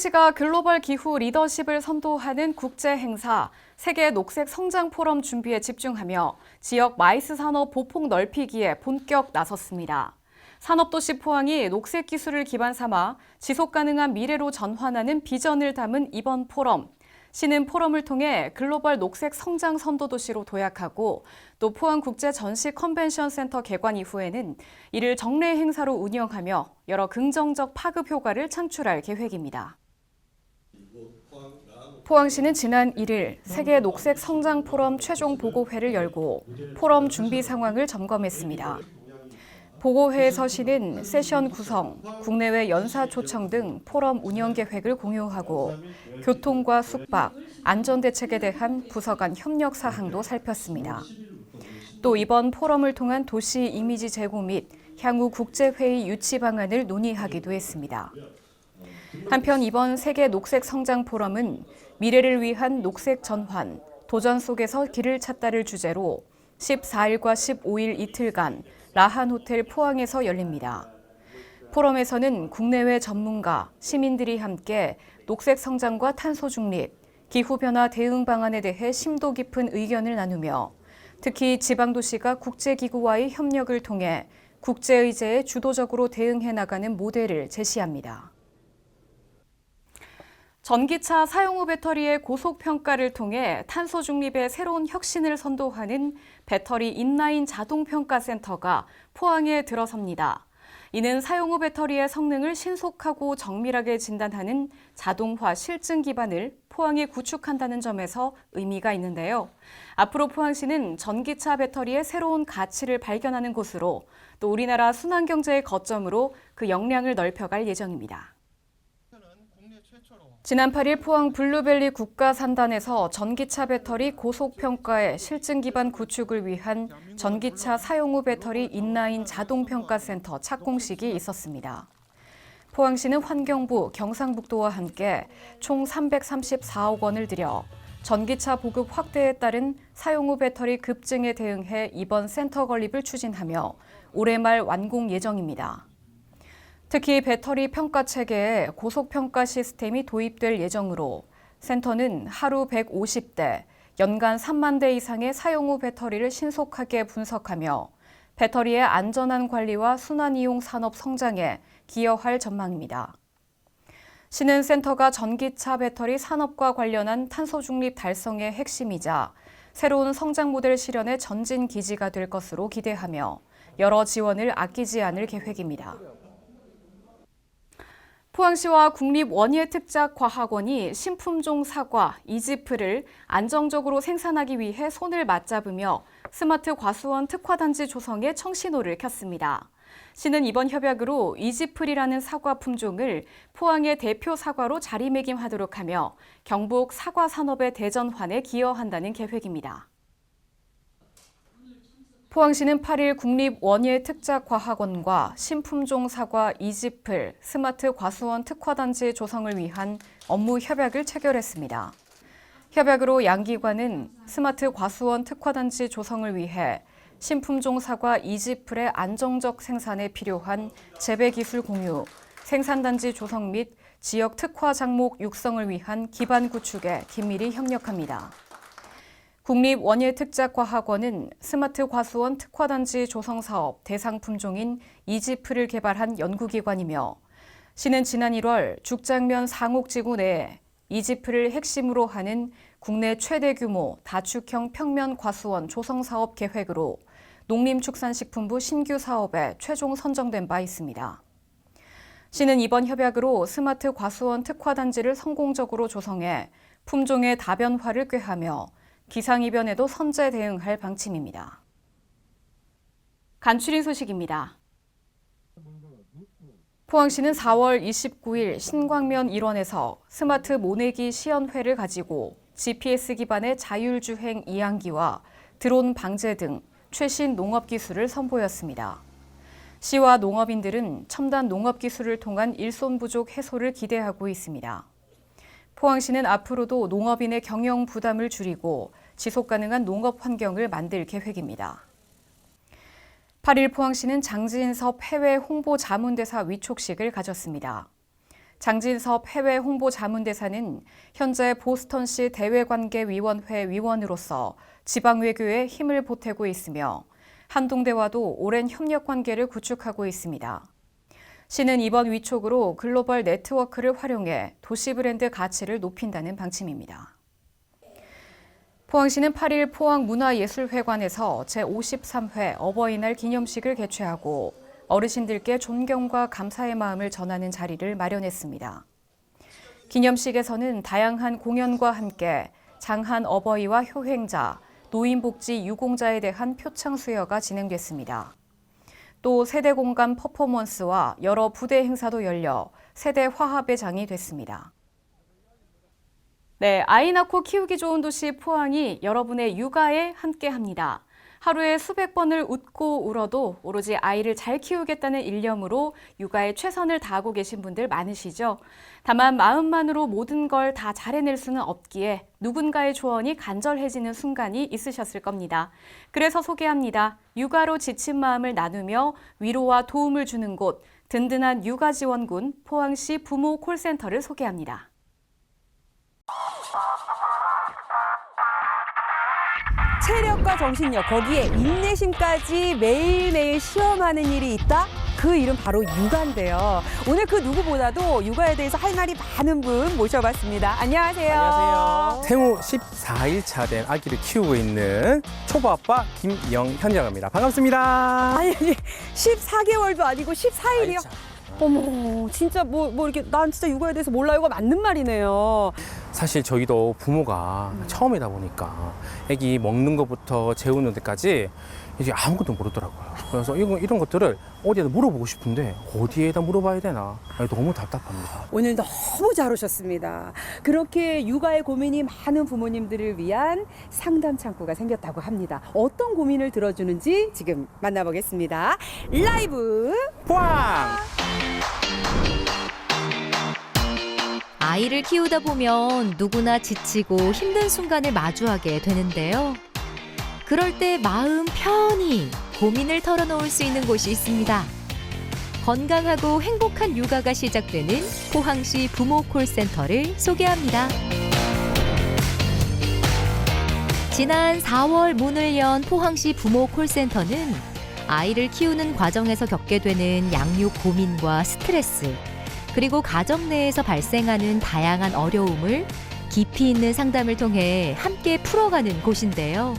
포항시가 글로벌 기후 리더십을 선도하는 국제 행사 세계 녹색 성장 포럼 준비에 집중하며 지역 마이스 산업 보폭 넓히기에 본격 나섰습니다. 산업도시 포항이 녹색 기술을 기반 삼아 지속 가능한 미래로 전환하는 비전을 담은 이번 포럼. 시는 포럼을 통해 글로벌 녹색 성장 선도 도시로 도약하고 또 포항국제 전시 컨벤션 센터 개관 이후에는 이를 정례 행사로 운영하며 여러 긍정적 파급 효과를 창출할 계획입니다. 포항시는 지난 1일 세계 녹색 성장 포럼 최종 보고회를 열고 포럼 준비 상황을 점검했습니다. 보고회에서 시는 세션 구성, 국내외 연사 초청 등 포럼 운영 계획을 공유하고 교통과 숙박, 안전대책에 대한 부서 간 협력 사항도 살폈습니다. 또 이번 포럼을 통한 도시 이미지 제고 및 향후 국제회의 유치 방안을 논의하기도 했습니다. 한편 이번 세계 녹색 성장 포럼은 미래를 위한 녹색 전환, 도전 속에서 길을 찾다를 주제로 14일과 15일 이틀간 라한 호텔 포항에서 열립니다. 포럼에서는 국내외 전문가, 시민들이 함께 녹색 성장과 탄소 중립, 기후변화 대응 방안에 대해 심도 깊은 의견을 나누며 특히 지방도시가 국제기구와의 협력을 통해 국제의제에 주도적으로 대응해 나가는 모델을 제시합니다. 전기차 사용 후 배터리의 고속평가를 통해 탄소 중립의 새로운 혁신을 선도하는 배터리 인라인 자동평가센터가 포항에 들어섭니다. 이는 사용 후 배터리의 성능을 신속하고 정밀하게 진단하는 자동화 실증 기반을 포항에 구축한다는 점에서 의미가 있는데요. 앞으로 포항시는 전기차 배터리의 새로운 가치를 발견하는 곳으로 또 우리나라 순환경제의 거점으로 그 역량을 넓혀갈 예정입니다. 지난 8일 포항 블루밸리 국가산단에서 전기차 배터리 고속평가의 실증 기반 구축을 위한 전기차 사용 후 배터리 인라인 자동평가센터 착공식이 있었습니다. 포항시는 환경부, 경상북도와 함께 총 334억 원을 들여 전기차 보급 확대에 따른 사용 후 배터리 급증에 대응해 이번 센터 건립을 추진하며 올해 말 완공 예정입니다. 특히 배터리 평가 체계에 고속평가 시스템이 도입될 예정으로 센터는 하루 150대, 연간 3만 대 이상의 사용 후 배터리를 신속하게 분석하며 배터리의 안전한 관리와 순환이용 산업 성장에 기여할 전망입니다. 시는 센터가 전기차 배터리 산업과 관련한 탄소 중립 달성의 핵심이자 새로운 성장 모델 실현의 전진 기지가 될 것으로 기대하며 여러 지원을 아끼지 않을 계획입니다. 포항시와 국립원예특작과학원이 신품종 사과, 이지프를 안정적으로 생산하기 위해 손을 맞잡으며 스마트 과수원 특화단지 조성에 청신호를 켰습니다. 시는 이번 협약으로 이지플이라는 사과 품종을 포항의 대표 사과로 자리매김하도록 하며 경북 사과 산업의 대전환에 기여한다는 계획입니다. 포항시는 8일 국립원예특작과학원과 신품종 사과 이지플 스마트 과수원 특화단지 조성을 위한 업무 협약을 체결했습니다. 협약으로 양기관은 스마트 과수원 특화단지 조성을 위해 신품종 사과 이지플의 안정적 생산에 필요한 재배기술 공유, 생산단지 조성 및 지역 특화 작목 육성을 위한 기반 구축에 긴밀히 협력합니다. 국립원예특작과학원은 스마트 과수원 특화단지 조성 사업 대상 품종인 이지프를 개발한 연구기관이며 시는 지난 1월 죽장면 상옥지구 내에 이지프를 핵심으로 하는 국내 최대 규모 다축형 평면 과수원 조성 사업 계획으로 농림축산식품부 신규 사업에 최종 선정된 바 있습니다. 시는 이번 협약으로 스마트 과수원 특화단지를 성공적으로 조성해 품종의 다변화를 꾀하며 기상이변에도 선제 대응할 방침입니다. 간추린 소식입니다. 포항시는 4월 29일 신광면 일원에서 스마트 모내기 시연회를 가지고 GPS 기반의 자율주행 이항기와 드론 방제 등 최신 농업기술을 선보였습니다. 시와 농업인들은 첨단 농업기술을 통한 일손 부족 해소를 기대하고 있습니다. 포항시는 앞으로도 농업인의 경영 부담을 줄이고 지속가능한 농업 환경을 만들 계획입니다. 8일 포항시는 장진섭 해외 홍보 자문대사 위촉식을 가졌습니다. 장진섭 해외 홍보 자문대사는 현재 보스턴시 대외관계위원회 위원으로서 지방외교에 힘을 보태고 있으며 한동대와도 오랜 협력 관계를 구축하고 있습니다. 시는 이번 위촉으로 글로벌 네트워크를 활용해 도시 브랜드 가치를 높인다는 방침입니다. 포항시는 8일 포항문화예술회관에서 제53회 어버이날 기념식을 개최하고 어르신들께 존경과 감사의 마음을 전하는 자리를 마련했습니다. 기념식에서는 다양한 공연과 함께 장한 어버이와 효행자, 노인복지 유공자에 대한 표창 수여가 진행됐습니다. 또 세대 공감 퍼포먼스와 여러 부대 행사도 열려 세대 화합의 장이 됐습니다. 네, 아이 낳고 키우기 좋은 도시 포항이 여러분의 육아에 함께합니다. 하루에 수백 번을 웃고 울어도 오로지 아이를 잘 키우겠다는 일념으로 육아에 최선을 다하고 계신 분들 많으시죠? 다만 마음만으로 모든 걸 다 잘해낼 수는 없기에 누군가의 조언이 간절해지는 순간이 있으셨을 겁니다. 그래서 소개합니다. 육아로 지친 마음을 나누며 위로와 도움을 주는 곳, 든든한 육아지원군 포항시 부모 콜센터를 소개합니다. 체력과 정신력, 거기에 인내심까지 매일매일 시험하는 일이 있다? 그 이름 바로 육아인데요. 오늘 그 누구보다도 육아에 대해서 할 말이 많은 분 모셔봤습니다. 안녕하세요. 안녕하세요. 생후 14일차 된 아기를 키우고 있는 초보아빠 김영현이라고 반갑습니다. 아니 14개월도 아니고 14일이요? 어머, 진짜 뭐 이렇게 난 진짜 육아에 대해서 몰라요가 맞는 말이네요. 사실 저희도 부모가 처음이다 보니까 아기 먹는 것부터 재우는 데까지 이제 아무것도 모르더라고요. 그래서 이런 것들을 어디에다 물어보고 싶은데 어디에다 물어봐야 되나 너무 답답합니다. 오늘 너무 잘 오셨습니다. 그렇게 육아에 고민이 많은 부모님들을 위한 상담 창구가 생겼다고 합니다. 어떤 고민을 들어주는지 지금 만나보겠습니다. 라이브 포항! 아이를 키우다 보면 누구나 지치고 힘든 순간을 마주하게 되는데요. 그럴 때 마음 편히 고민을 털어놓을 수 있는 곳이 있습니다. 건강하고 행복한 육아가 시작되는 포항시 부모 콜센터를 소개합니다. 지난 4월 문을 연 포항시 부모 콜센터는 아이를 키우는 과정에서 겪게 되는 양육 고민과 스트레스, 그리고 가정 내에서 발생하는 다양한 어려움을 깊이 있는 상담을 통해 함께 풀어가는 곳인데요.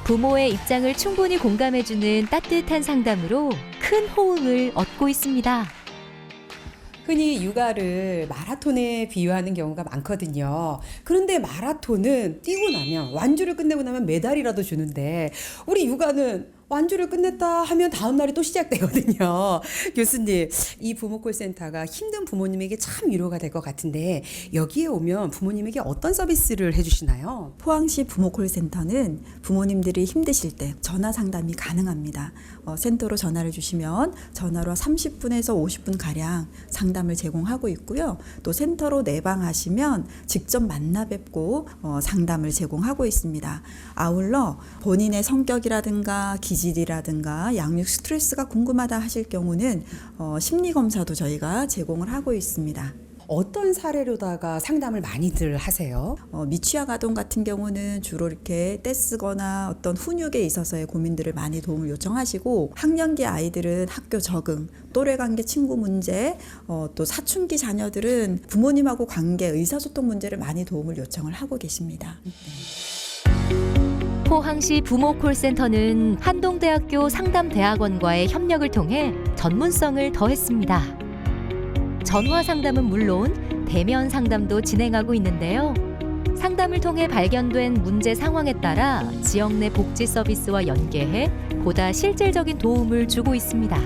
부모의 입장을 충분히 공감해주는 따뜻한 상담으로 큰 호응을 얻고 있습니다. 흔히 육아를 마라톤에 비유하는 경우가 많거든요. 그런데 마라톤은 뛰고 나면 완주를 끝내고 나면 메달이라도 주는데 우리 육아는 완주를 끝냈다 하면 다음 날이 또 시작되거든요. 교수님, 이 부모콜센터가 힘든 부모님에게 참 위로가 될 것 같은데 여기에 오면 부모님에게 어떤 서비스를 해주시나요? 포항시 부모콜센터는 부모님들이 힘드실 때 전화 상담이 가능합니다. 센터로 전화를 주시면 전화로 30분에서 50분가량 상담을 제공하고 있고요. 또 센터로 내방하시면 직접 만나 뵙고 상담을 제공하고 있습니다. 아울러 본인의 성격이라든가 기질이라든가 양육 스트레스가 궁금하다 하실 경우는 심리검사도 저희가 제공을 하고 있습니다. 어떤 사례로다가 상담을 많이들 하세요? 미취학 아동 같은 경우는 주로 이렇게 떼쓰거나 어떤 훈육에 있어서의 고민들을 많이 도움을 요청하시고, 학년기 아이들은 학교 적응, 또래관계 친구 문제, 또 사춘기 자녀들은 부모님하고 관계, 의사소통 문제를 많이 도움을 요청을 하고 계십니다. 포항시 부모 콜센터는 한동대학교 상담대학원과의 협력을 통해 전문성을 더했습니다. 전화 상담은 물론 대면 상담도 진행하고 있는데요. 상담을 통해 발견된 문제 상황에 따라 지역 내 복지 서비스와 연계해 보다 실질적인 도움을 주고 있습니다.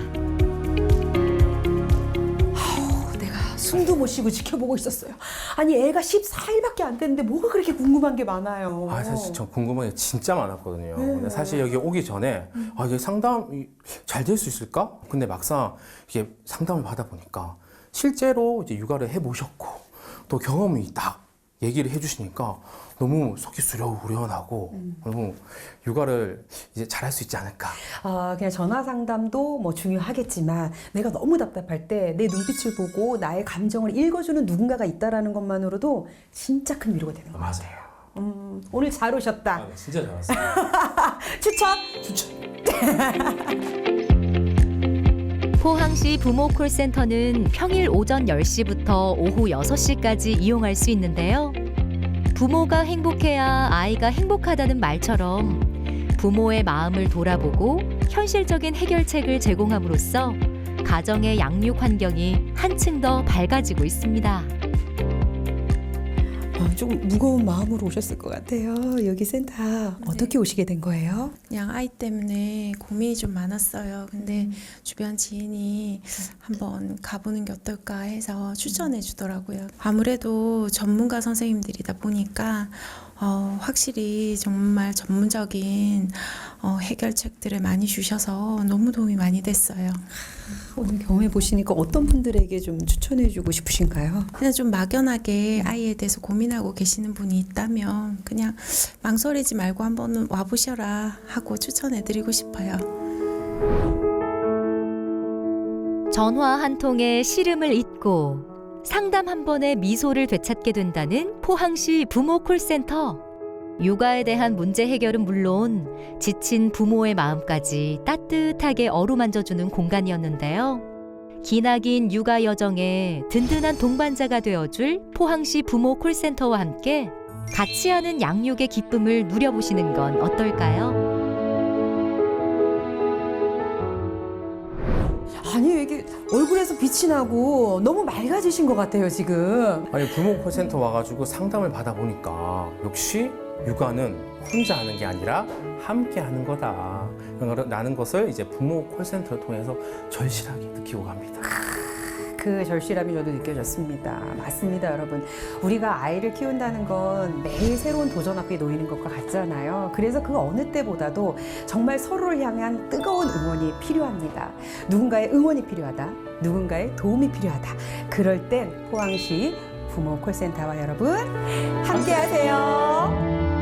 내가 숨도 못 쉬고 지켜보고 있었어요. 아니 애가 14일밖에 안 됐는데 뭐가 그렇게 궁금한 게 많아요. 사실 저 궁금한 게 진짜 많았거든요. 근데 사실 여기 오기 전에 이게 상담이 잘 될 수 있을까? 근데 막상 이게 상담을 받아보니까 실제로 이제 육아를 해보셨고 또 경험이 딱 얘기를 해주시니까 너무 속이 후련하고 너무 육아를 이제 잘할 수 있지 않을까. 그냥 전화 상담도 뭐 중요하겠지만 내가 너무 답답할 때 내 눈빛을 보고 나의 감정을 읽어주는 누군가가 있다라는 것만으로도 진짜 큰 위로가 되는 것 같아요. 맞아요. 오늘 잘 오셨다. 진짜 잘 왔어요. 추천! 포항시 부모 콜센터는 평일 오전 10시부터 오후 6시까지 이용할 수 있는데요. 부모가 행복해야 아이가 행복하다는 말처럼 부모의 마음을 돌아보고 현실적인 해결책을 제공함으로써 가정의 양육 환경이 한층 더 밝아지고 있습니다. 조금 무거운 마음으로 오셨을 것 같아요. 여기 센터 어떻게 오시게 된 거예요? 그냥 아이 때문에 고민이 좀 많았어요. 근데 주변 지인이 한번 가보는 게 어떨까 해서 추천해 주더라고요. 아무래도 전문가 선생님들이다 보니까 확실히 정말 전문적인 해결책들을 많이 주셔서 너무 도움이 많이 됐어요. 오늘 경험해 보시니까 어떤 분들에게 좀 추천해 주고 싶으신가요? 그냥 좀 막연하게 아이에 대해서 고민하고 계시는 분이 있다면 그냥 망설이지 말고 한번 와보셔라 하고 추천해드리고 싶어요. 전화 한 통에 시름을 잊고 상담 한 번에 미소를 되찾게 된다는 포항시 부모 콜센터. 육아에 대한 문제 해결은 물론 지친 부모의 마음까지 따뜻하게 어루만져주는 공간이었는데요. 기나긴 육아 여정에 든든한 동반자가 되어줄 포항시 부모 콜센터와 함께 같이 하는 양육의 기쁨을 누려보시는 건 어떨까요? 아니 이게 얼굴에서 빛이 나고 너무 맑아지신 것 같아요 지금. 아니 부모 콜센터 와가지고 상담을 받아보니까 역시 육아는 혼자 하는 게 아니라 함께 하는 거다 라는 것을 이제 부모 콜센터를 통해서 절실하게 느끼고 갑니다. 그 절실함이 저도 느껴졌습니다. 맞습니다, 여러분. 우리가 아이를 키운다는 건 매일 새로운 도전 앞에 놓이는 것과 같잖아요. 그래서 그 어느 때보다도 정말 서로를 향한 뜨거운 응원이 필요합니다. 누군가의 응원이 필요하다. 누군가의 도움이 필요하다. 그럴 땐 포항시 부모 콜센터와 여러분 함께하세요.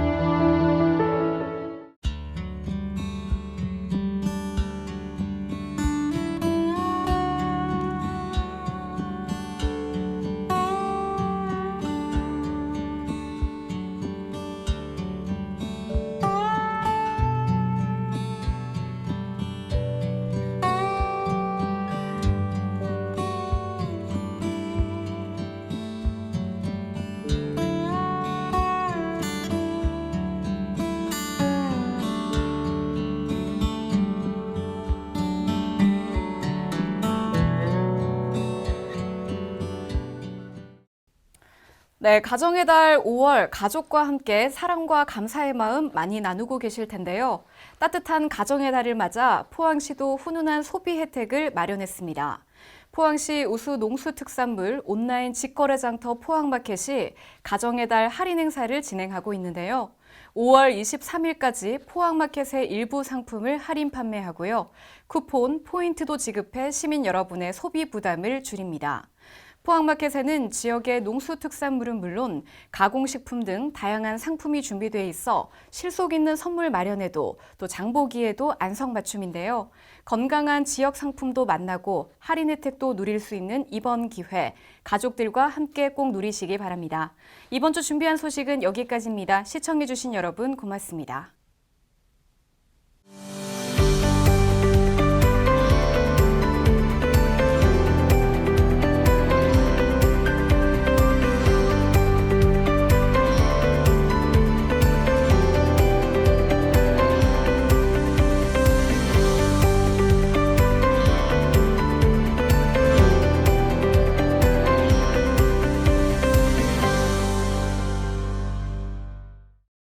네, 가정의 달 5월 가족과 함께 사랑과 감사의 마음 많이 나누고 계실 텐데요. 따뜻한 가정의 달을 맞아 포항시도 훈훈한 소비 혜택을 마련했습니다. 포항시 우수 농수특산물 온라인 직거래 장터 포항마켓이 가정의 달 할인 행사를 진행하고 있는데요. 5월 23일까지 포항마켓의 일부 상품을 할인 판매하고요. 쿠폰, 포인트도 지급해 시민 여러분의 소비 부담을 줄입니다. 포항마켓에는 지역의 농수특산물은 물론 가공식품 등 다양한 상품이 준비되어 있어 실속 있는 선물 마련에도 또 장보기에도 안성맞춤인데요. 건강한 지역 상품도 만나고 할인 혜택도 누릴 수 있는 이번 기회, 가족들과 함께 꼭 누리시기 바랍니다. 이번 주 준비한 소식은 여기까지입니다. 시청해주신 여러분 고맙습니다.